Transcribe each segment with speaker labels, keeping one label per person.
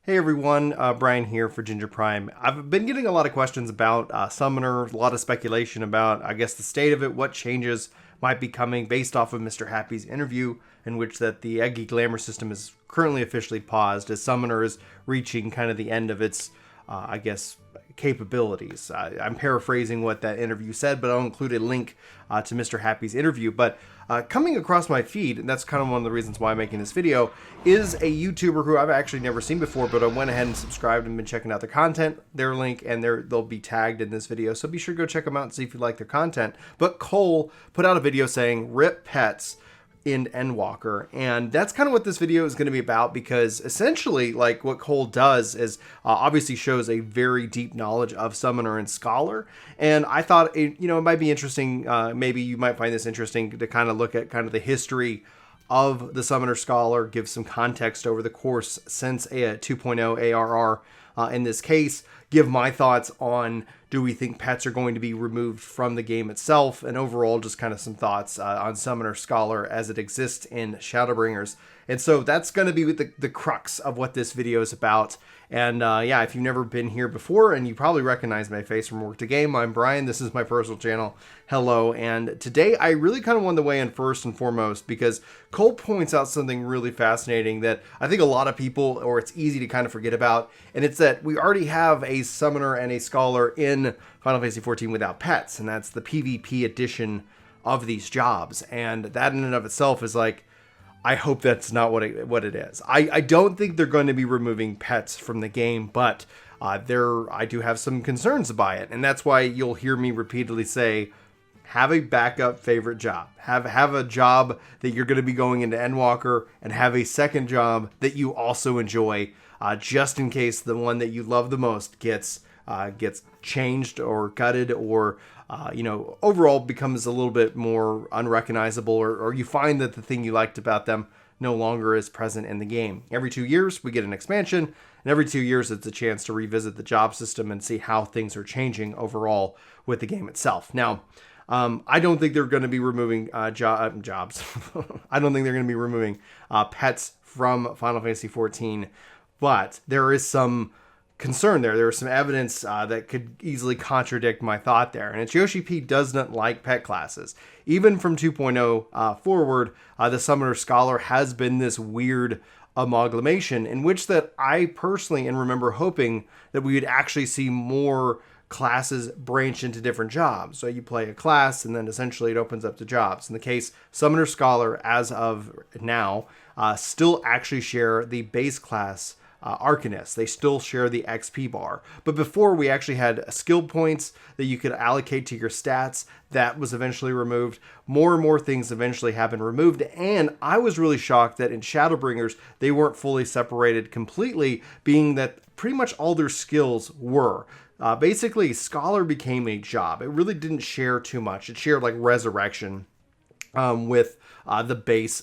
Speaker 1: Hey everyone, Brian here for Ginger Prime. I've been getting a lot of questions about Summoner, a lot of speculation about, I guess, the state of it, what changes might be coming based off of Mr. Happy's interview, in which that the Eggy Glamour system is currently officially paused as Summoner is reaching kind of the end of its, I guess, capabilities. I'm paraphrasing what that interview said, but I'll include a link to Mr. Happy's interview. But coming across my feed, and that's kind of one of the reasons why I'm making this video, is a YouTuber who I've actually never seen before, but I went ahead and subscribed and been checking out their content, their link, and they'll be tagged in this video. So be sure to go check them out and see if you like their content. But Cole put out a video saying, "Rip pets in Endwalker," and that's kind of what this video is going to be about, because essentially, like, what Cole does is obviously shows a very deep knowledge of Summoner and Scholar, and I thought it might be interesting, maybe you might find this interesting, to kind of look at kind of the history of the Summoner Scholar, give some context over the course since a 2.0 ARR. In this case, give my thoughts on, do we think pets are going to be removed from the game itself, and overall just kind of some thoughts on Summoner Scholar as it exists in Shadowbringers. And so that's going to be the crux of what this video is about. And yeah, if you've never been here before, and you probably recognize my face from Work to Game, I'm Brian. This is my personal channel. Hello. And today I really kind of wanted to weigh in first and foremost because Cole points out something really fascinating that I think a lot of people, or it's easy to kind of forget about. And it's that we already have a Summoner and a Scholar in Final Fantasy XIV without pets. And that's the PvP edition of these jobs. And that in and of itself is like, I hope that's not what it is. I don't think they're going to be removing pets from the game, but I do have some concerns by it. And that's why you'll hear me repeatedly say, have a backup favorite job. Have a job that you're going to be going into Endwalker, and have a second job that you also enjoy, just in case the one that you love the most gets changed or gutted, or overall becomes a little bit more unrecognizable, or you find that the thing you liked about them no longer is present in the game. Every 2 years we get an expansion, and every 2 years it's a chance to revisit the job system and see how things are changing overall with the game itself. Now, I don't think they're going to be removing jobs. I don't think they're going to be removing pets from Final Fantasy XIV, but there is some concern there. There is some evidence that could easily contradict my thought there. And it's Yoshi P does not like pet classes. Even from 2.0 forward, the Summoner Scholar has been this weird amalgamation in which that I personally remember hoping that we would actually see more classes branch into different jobs. So you play a class and then essentially it opens up to jobs. In the case, Summoner Scholar, as of now, still actually share the base class Arcanist. They still share the XP bar. But before, we actually had skill points that you could allocate to your stats. That was eventually removed. More and more things eventually have been removed. And I was really shocked that in Shadowbringers, they weren't fully separated completely, being that pretty much all their skills were. Basically, Scholar became a job. It really didn't share too much. It shared like Resurrection with the base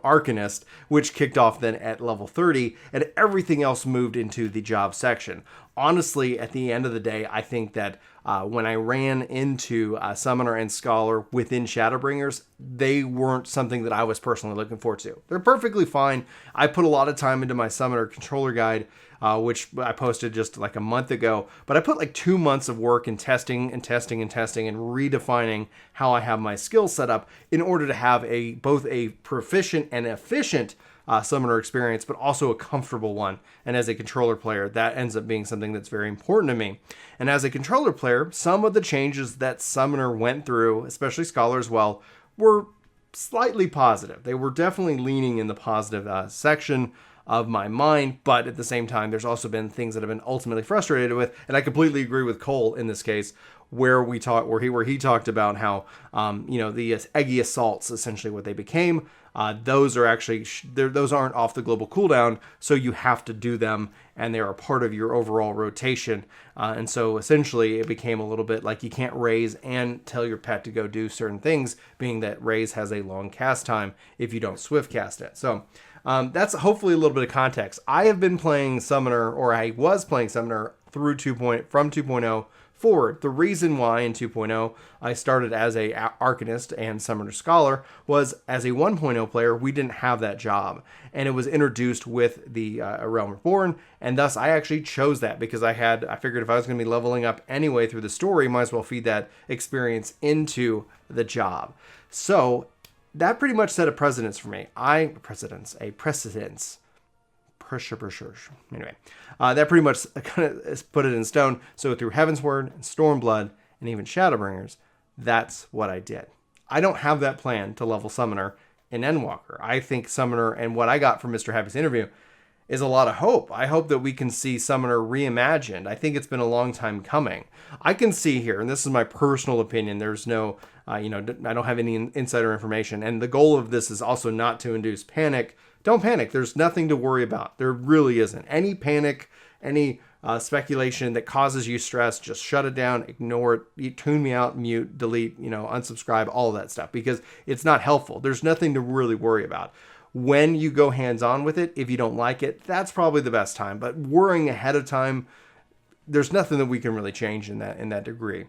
Speaker 1: Arcanist, which kicked off then at level 30, and everything else moved into the job section. Honestly, at the end of the day, I think that when I ran into Summoner and Scholar within Shadowbringers, they weren't something that I was personally looking forward to. They're perfectly fine. I put a lot of time into my Summoner controller guide, which I posted just like a month ago, but I put like 2 months of work in testing and redefining how I have my skills set up in order to have both a proficient and efficient Summoner experience, but also a comfortable one. And as a controller player, that ends up being something that's very important to me. And as a controller player, some of the changes that Summoner went through, especially Scholar as well, were slightly positive. They were definitely leaning in the positive section of my mind, but at the same time, there's also been things that I've been ultimately frustrated with, and I completely agree with Cole in this case, where he talked about how the Eggy assaults, essentially what they became. Those are actually those aren't off the global cooldown, so you have to do them, and they are a part of your overall rotation. And so essentially, it became a little bit like you can't raise and tell your pet to go do certain things, being that raise has a long cast time if you don't swift cast it. So that's hopefully a little bit of context. I have been playing Summoner, or I was playing Summoner through from 2.0 forward. The reason why in 2.0 I started as a Arcanist and Summoner Scholar was as a 1.0 player, we didn't have that job. And it was introduced with the Realm Reborn, and thus I actually chose that because I figured if I was going to be leveling up anyway through the story, might as well feed that experience into the job. So that pretty much set a precedence for me. Anyway, that pretty much kind of put it in stone. So through Heavensward and Stormblood and even Shadowbringers, that's what I did. I don't have that plan to level Summoner in Endwalker. I think Summoner and what I got from Mr. Happy's interview is a lot of hope. I hope that we can see Summoner reimagined. I think it's been a long time coming. I can see here, and this is my personal opinion, there's no, I don't have any insider information. And the goal of this is also not to induce panic. Don't panic. There's nothing to worry about. There really isn't. Any panic, any speculation that causes you stress, just shut it down, ignore it, you tune me out, mute, delete, unsubscribe, all that stuff, because it's not helpful. There's nothing to really worry about. When you go hands-on with it, if you don't like it, that's probably the best time. But worrying ahead of time, there's nothing that we can really change in that degree.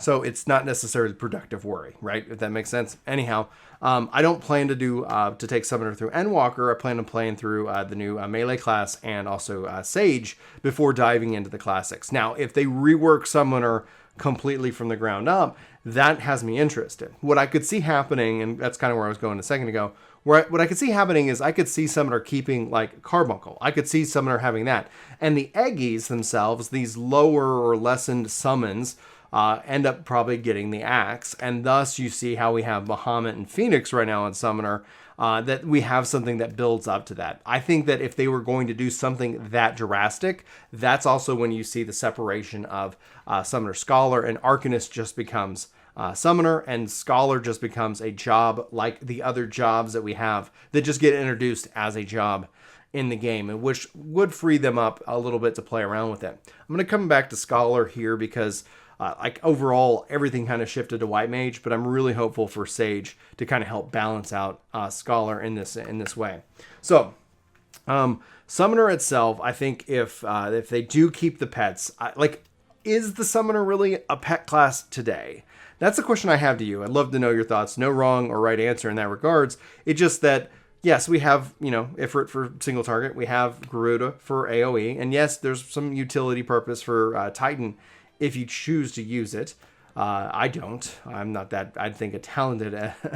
Speaker 1: So it's not necessarily productive worry, right? If that makes sense. Anyhow, I don't plan to take Summoner through Endwalker. I plan on playing through the new melee class and also Sage before diving into the classics. Now, if they rework Summoner completely from the ground up, that has me interested. What I could see happening, and that's kind of where I was going a second ago, what I could see happening is I could see Summoner keeping like Carbuncle. I could see Summoner having that. And the Eggies themselves, these lower or lessened summons, end up probably getting the axe, and thus you see how we have Bahamut and Phoenix right now in Summoner, that we have something that builds up to that. I think that if they were going to do something that drastic, that's also when you see the separation of Summoner Scholar, and Arcanist just becomes Summoner, and Scholar just becomes a job like the other jobs that we have that just get introduced as a job in the game, and which would free them up a little bit to play around with it. I'm going to come back to Scholar here because overall, everything kind of shifted to White Mage, but I'm really hopeful for Sage to kind of help balance out Scholar in this way. So, Summoner itself, I think if they do keep the pets, is the Summoner really a pet class today? That's a question I have to you. I'd love to know your thoughts. No wrong or right answer in that regards. It's just that, yes, we have, Ifrit for single target. We have Garuda for AoE. And yes, there's some utility purpose for Titan if you choose to use it. I don't. I'm not that, I think, talented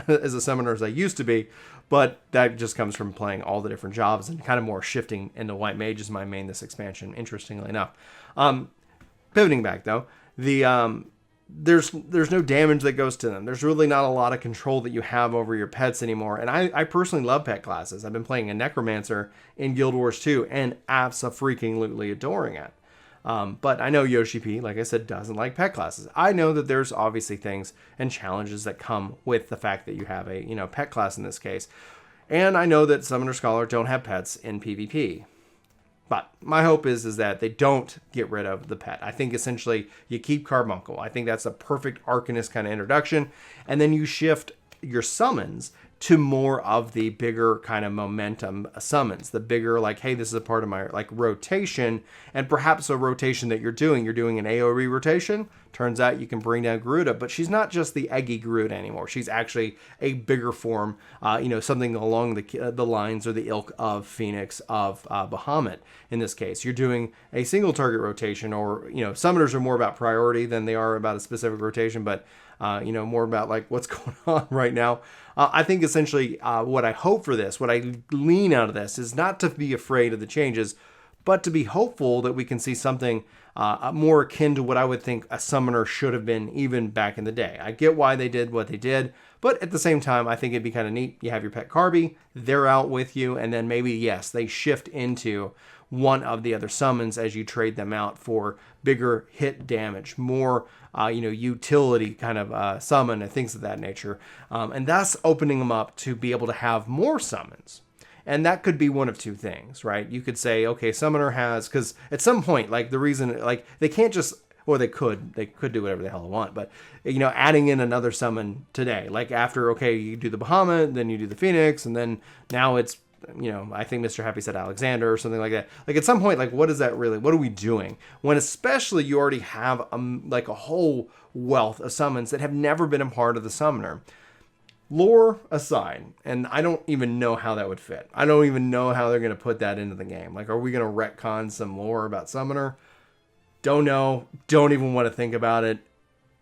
Speaker 1: as a summoner as I used to be, but that just comes from playing all the different jobs and kind of more shifting into White Mage as my main this expansion, interestingly enough. Pivoting back, though, there's no damage that goes to them. There's really not a lot of control that you have over your pets anymore, and I personally love pet classes. I've been playing a Necromancer in Guild Wars 2 and abso-freaking-lutely adoring it. But I know Yoshi P, like I said, doesn't like pet classes. I know that there's obviously things and challenges that come with the fact that you have a, pet class in this case. And I know that Summoner Scholar don't have pets in PvP. But my hope is that they don't get rid of the pet. I think essentially you keep Carbuncle. I think that's a perfect Arcanist kind of introduction. And then you shift your summons to more of the bigger kind of momentum summons, the bigger, like, hey, this is a part of my rotation, and perhaps a rotation that you're doing an AoE rotation. Turns out you can bring down Garuda, but she's not just the eggy Garuda anymore. She's actually a bigger form, something along the lines or the ilk of Phoenix, of Bahamut. In this case, you're doing a single target rotation, or summoners are more about priority than they are about a specific rotation, but more about what's going on right now. I think essentially what I hope for this, what I lean out of this, is not to be afraid of the changes, but to be hopeful that we can see something more akin to what I would think a summoner should have been even back in the day. I get why they did what they did, but at the same time, I think it'd be kind of neat. You have your pet Carby, they're out with you, and then maybe, yes, they shift into one of the other summons as you trade them out for bigger hit damage, more utility kind of summon and things of that nature, and thus opening them up to be able to have more summons. And that could be one of two things, right? You could say, okay, summoner has, because at some point, the reason, they can't just, or they could do whatever the hell they want, but adding in another summon today, after, okay, you do the Bahamut, then you do the Phoenix, and then now it's I think Mr. Happy said Alexander or something like that. Like at some point, like what is that really? What are we doing? When especially you already have like a whole wealth of summons that have never been a part of the summoner. Lore aside, and I don't even know how that would fit. I don't even know how they're going to put that into the game. Like, are we going to retcon some lore about summoner? Don't know. Don't even want to think about it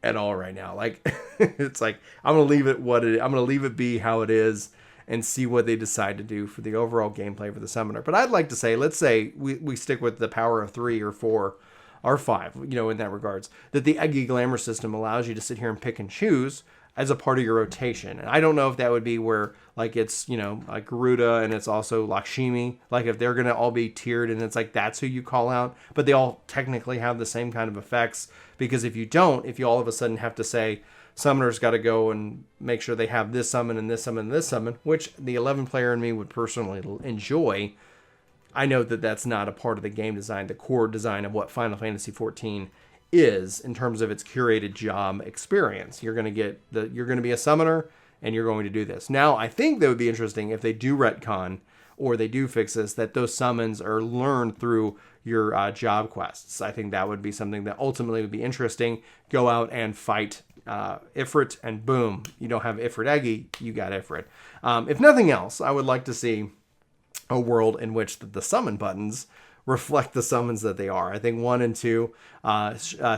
Speaker 1: at all right now. Like, it's like, I'm going to leave it I'm going to leave it be how it is and see what they decide to do for the overall gameplay for the summoner. But I'd like to say, let's say we stick with the power of 3 or 4 or 5, in that regards, that the Eggy Glamour system allows you to sit here and pick and choose as a part of your rotation. And I don't know if that would be where, like, it's, like Garuda and it's also Lakshmi, like if they're going to all be tiered and it's like that's who you call out, but they all technically have the same kind of effects. Because if you all of a sudden have to say, summoner's got to go and make sure they have this summon and this summon and this summon, which the 11 player in me would personally enjoy, I know that that's not a part of the game design, the core design of what Final Fantasy XIV is in terms of its curated job experience. You're going to be a summoner and you're going to do this. Now, I think that would be interesting if they do retcon or they do fix this, that those summons are learned through your job quests. I think that would be something that ultimately would be interesting. Go out and fight Ifrit and boom, you don't have Ifrit Eggy, you got Ifrit. If nothing else, I would like to see a world in which the summon buttons reflect the summons that they are. I think 1 and 2,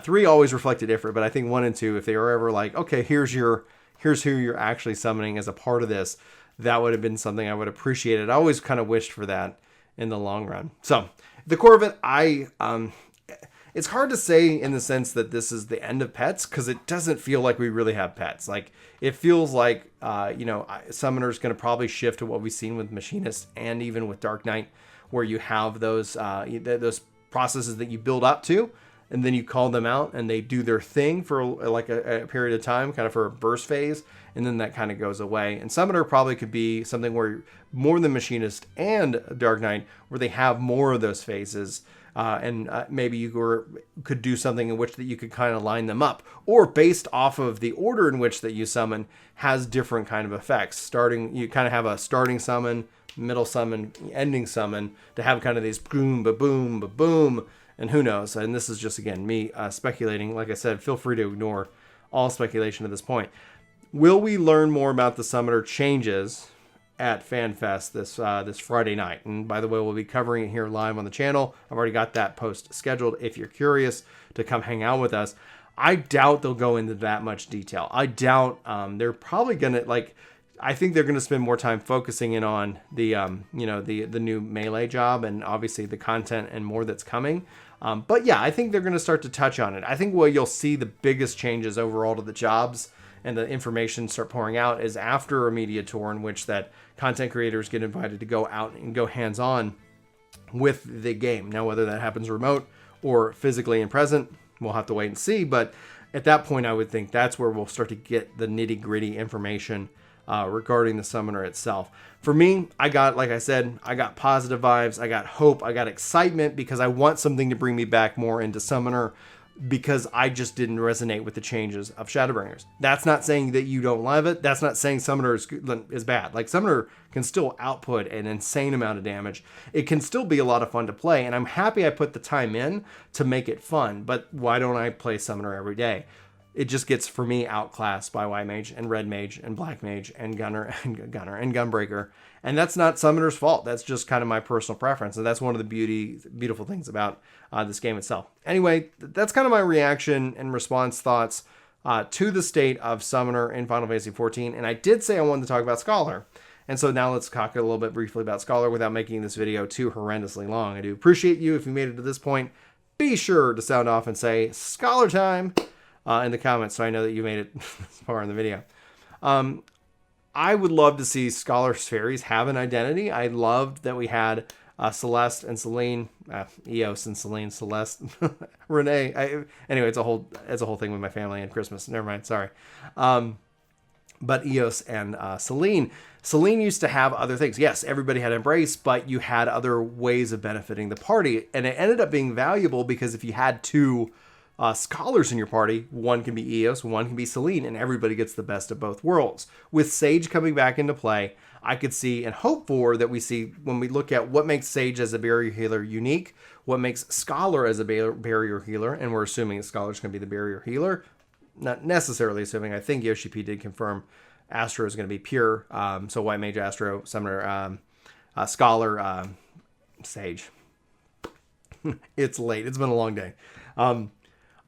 Speaker 1: 3 always reflected Ifrit, but I think 1 and 2, if they were ever like, okay, here's who you're actually summoning as a part of this, that would have been something I would appreciate. I always kind of wished for that in the long run. So the core of it, it's hard to say in the sense that this is the end of pets, because it doesn't feel like we really have pets. Like it feels like, Summoner's going to probably shift to what we've seen with Machinist and even with Dark Knight, where you have those processes that you build up to, and then you call them out, and they do their thing for like a period of time, kind of for a burst phase, and then that kind of goes away. And Summoner probably could be something where more than Machinist and Dark Knight, where they have more of those phases, and maybe you could do something in which that you could kind of line them up, or based off of the order in which that you summon has different kind of effects. You kind of have a starting summon, middle summon, ending summon, to have kind of these boom, ba-boom, ba-boom, and who knows. And this is just, again, me speculating. Like I said, feel free to ignore all speculation at this point. Will we learn more about the Summoner changes at FanFest this Friday night? And by the way, we'll be covering it here live on the channel. I've already got that post scheduled if you're curious to come hang out with us. I doubt they'll go into that much detail. I doubt they're probably going to, I think they're going to spend more time focusing in on the new melee job and obviously the content and more that's coming. But yeah, I think they're going to start to touch on it. I think where you'll see the biggest changes overall to the jobs and the information start pouring out is after a media tour in which that content creators get invited to go out and go hands-on with the game. Now, whether that happens remote or physically and present, we'll have to wait and see. But at that point, I would think that's where we'll start to get the nitty-gritty information regarding the Summoner itself. For me, I got positive vibes, I got hope, I got excitement, because I want something to bring me back more into Summoner, because I just didn't resonate with the changes of Shadowbringers. That's not saying that you don't love it. That's not saying Summoner is bad. Like, Summoner can still output an insane amount of damage. It can still be a lot of fun to play, and I'm happy I put the time in to make it fun, but why don't I play Summoner every day? It just gets, for me, outclassed by White Mage and Red Mage and Black Mage and Gunner and Gunbreaker. And that's not Summoner's fault. That's just kind of my personal preference. And that's one of the beautiful things about this game itself. Anyway, that's kind of my reaction and response thoughts to the state of Summoner in Final Fantasy XIV. And I did say I wanted to talk about Scholar. And so now let's talk a little bit briefly about Scholar without making this video too horrendously long. I do appreciate you if you made it to this point. Be sure to sound off and say Scholar time in the comments, so I know that you made it this far in the video. I would love to see Scholar's Fairies have an identity. I loved that we had Celeste and Celine, Eos and Celine, Celeste, Renee. Anyway, it's a whole thing with my family and Christmas. Never mind, sorry. But Eos and Celine. Celine used to have other things. Yes, everybody had Embrace, but you had other ways of benefiting the party, and it ended up being valuable because if you had two scholars in your party. One can be Eos, one can be Selene, and everybody gets the best of both worlds. With Sage coming back into play, I could see and hope for that we see when we look at what makes Sage as a barrier healer unique, what makes Scholar as a barrier healer, and we're assuming Scholar's going to be the barrier healer. Not necessarily assuming. I think Yoshi P did confirm Astro is going to be pure. So White Mage, Astro, Summoner, Scholar, Sage. It's late. It's been a long day.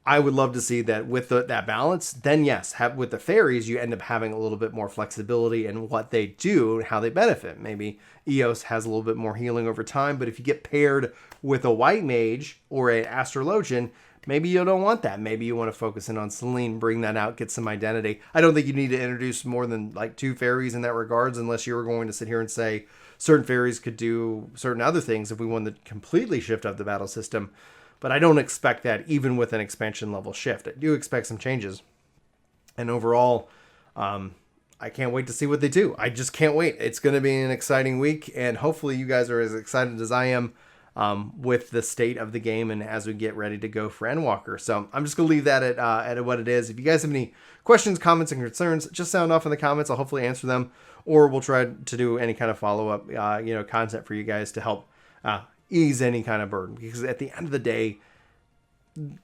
Speaker 1: I would love to see that with that balance. Then yes, with the fairies, you end up having a little bit more flexibility in what they do and how they benefit. Maybe Eos has a little bit more healing over time, but if you get paired with a White Mage or an Astrologian, maybe you don't want that. Maybe you want to focus in on Selene, bring that out, get some identity. I don't think you need to introduce more than like 2 fairies in that regards, unless you were going to sit here and say certain fairies could do certain other things if we wanted to completely shift up the battle system. But I don't expect that even with an expansion level shift. I do expect some changes. And overall, I can't wait to see what they do. I just can't wait. It's going to be an exciting week. And hopefully you guys are as excited as I am with the state of the game and as we get ready to go for Endwalker. So I'm just going to leave that at what it is. If you guys have any questions, comments, and concerns, just sound off in the comments. I'll hopefully answer them. Or we'll try to do any kind of follow-up content for you guys to help ease any kind of burden, because at the end of the day,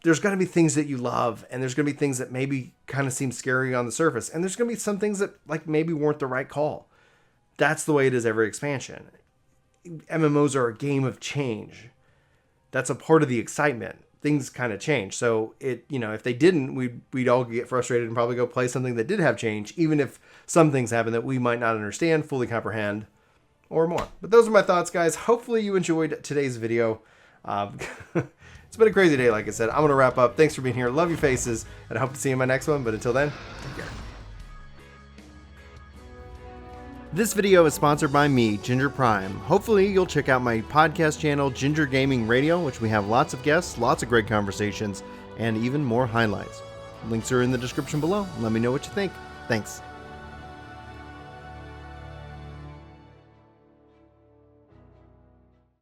Speaker 1: there's going to be things that you love, and there's going to be things that maybe kind of seem scary on the surface, and there's going to be some things that like maybe weren't the right call. That's the way it is every expansion. MMOs are a game of change. That's a part of the excitement. Things kind of change. So if they didn't, we'd all get frustrated and probably go play something that did have change, even if some things happen that we might not understand, fully comprehend, or more. But those are my thoughts, guys. Hopefully you enjoyed today's video. It's been a crazy day, like I said. I'm going to wrap up. Thanks for being here. Love your faces, and I hope to see you in my next one. But until then, take care. This video is sponsored by me, Ginger Prime. Hopefully you'll check out my podcast channel, Ginger Gaming Radio, which we have lots of guests, lots of great conversations, and even more highlights. Links are in the description below. Let me know what you think. Thanks.